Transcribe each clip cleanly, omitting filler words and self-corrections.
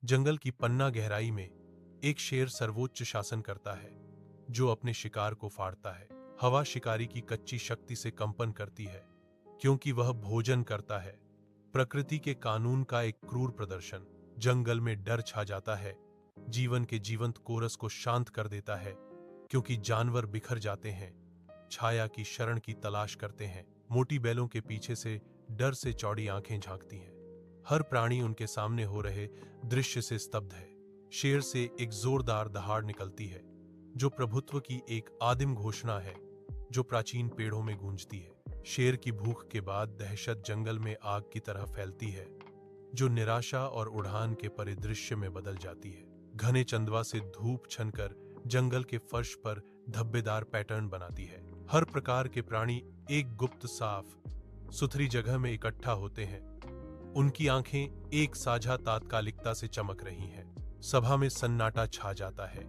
जंगल की पन्ना गहराई में एक शेर सर्वोच्च शासन करता है, जो अपने शिकार को फाड़ता है। हवा शिकारी की कच्ची शक्ति से कंपन करती है, क्योंकि वह भोजन करता है। प्रकृति के कानून का एक क्रूर प्रदर्शन। जंगल में डर छा जाता है, जीवन के जीवंत कोरस को शांत कर देता है, क्योंकि जानवर बिखर जाते हैं, छाया की शरण की तलाश करते हैं। मोटी बैलों के पीछे से डर से चौड़ी आंखें झांकती हैं। हर प्राणी उनके सामने हो रहे दृश्य से स्तब्ध है। शेर से एक जोरदार दहाड़ निकलती है, जो प्रभुत्व की एक आदिम घोषणा है, जो प्राचीन पेड़ों में गूंजती है। शेर की भूख के बाद दहशत जंगल में आग की तरह फैलती है, जो निराशा और उड़ान के परिदृश्य में बदल जाती है। घने चंदवा से धूप छनकर जंगल के फर्श पर धब्बेदार पैटर्न बनाती है। हर प्रकार के प्राणी एक गुप्त साफ सुथरी जगह में इकट्ठा होते हैं। उनकी आंखें एक साझा तात्कालिकता से चमक रही हैं। सभा में सन्नाटा छा जाता है,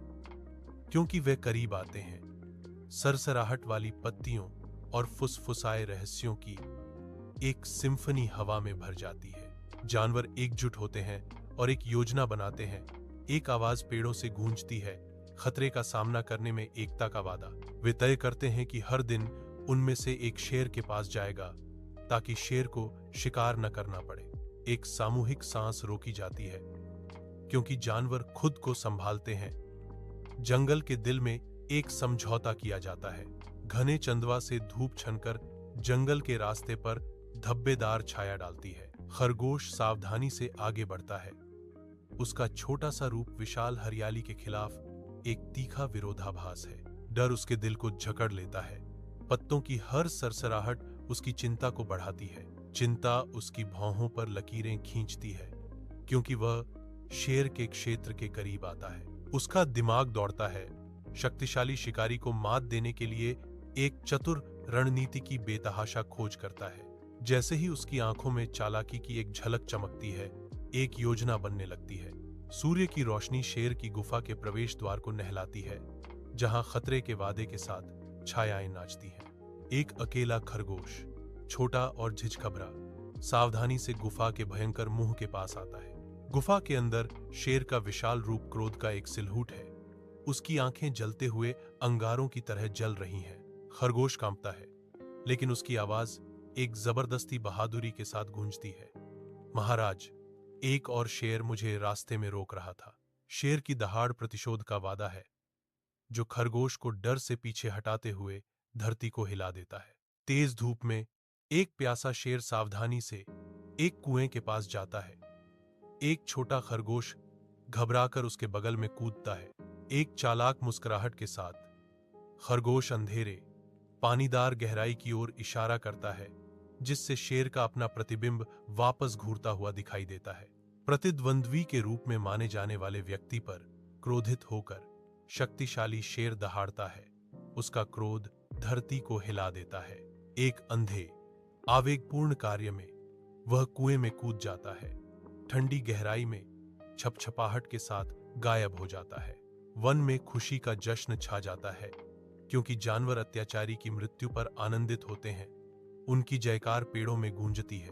क्योंकि वे करीब आते हैं। सरसराहट वाली पत्तियों और फुसफुसाए रहस्यों की एक सिम्फनी हवा में भर जाती है। जानवर एकजुट होते हैं और एक योजना बनाते हैं। एक आवाज पेड़ों से गूंजती है, खतरे का सामना करने में एकता का वादा। वे तय करते हैं कि हर दिन उनमें से एक शेर के पास जाएगा, ताकि शेर को शिकार न करना पड़े। एक सामूहिक सांस रोकी जाती है, क्योंकि जानवर खुद को संभालते हैं। जंगल के दिल में एक समझौता किया जाता है। घने चंदवा से धूप छनकर जंगल के रास्ते पर धब्बेदार छाया डालती है। खरगोश सावधानी से आगे बढ़ता है। उसका छोटा सा रूप विशाल हरियाली के खिलाफ एक तीखा विरोधाभास है। डर उसके दिल को जकड़ लेता है। पत्तों की हर सरसराहट उसकी चिंता को बढ़ाती है। चिंता उसकी भौहों पर लकीरें खींचती है, क्योंकि वह शेर के क्षेत्र के करीब आता है। उसका दिमाग दौड़ता है, शक्तिशाली शिकारी को मात देने के लिए एक चतुर रणनीति की बेतहाशा खोज करता है। जैसे ही उसकी आंखों में चालाकी की एक झलक चमकती है, एक योजना बनने लगती है। सूर्य की रोशनी शेर की गुफा के प्रवेश द्वार को नहलाती है, जहां खतरे के वादे के साथ छायाएं नाचती हैं। एक अकेला खरगोश, छोटा और झिझकबरा, सावधानी से गुफा के भयंकर मुंह के पास आता है। गुफा के अंदर शेर का विशाल रूप क्रोध का एक सिलहूट है। उसकी आंखें जलते हुए अंगारों की तरह जल रही हैं। खरगोश कांपता है, लेकिन उसकी आवाज एक जबरदस्ती बहादुरी के साथ गूंजती है। महाराज, एक और शेर मुझे रास्ते में रोक रहा था। शेर की दहाड़ प्रतिशोध का वादा है, जो खरगोश को डर से पीछे हटाते हुए धरती को हिला देता है। तेज धूप में एक प्यासा शेर सावधानी से एक कुएं के पास जाता है। एक छोटा खरगोश घबराकर उसके बगल में कूदता है। एक चालाक मुस्कुराहट के साथ खरगोश अंधेरे, पानीदार गहराई की ओर इशारा करता है, जिससे शेर का अपना प्रतिबिंब वापस घूरता हुआ दिखाई देता है। प्रतिद्वंद्वी के रूप में माने जाने वाले व्यक्ति पर क्रोधित होकर शक्तिशाली शेर दहाड़ता है। उसका क्रोध धरती को हिला देता है। एक अंधे, आवेगपूर्ण कार्य में वह कुएं में कूद जाता है। ठंडी गहराई में छपछपाहट के साथ गायब हो जाता है। वन में खुशी का जश्न छा जाता है, क्योंकि जानवर अत्याचारी की मृत्यु पर आनंदित होते हैं। उनकी जयकार पेड़ों में गूंजती है।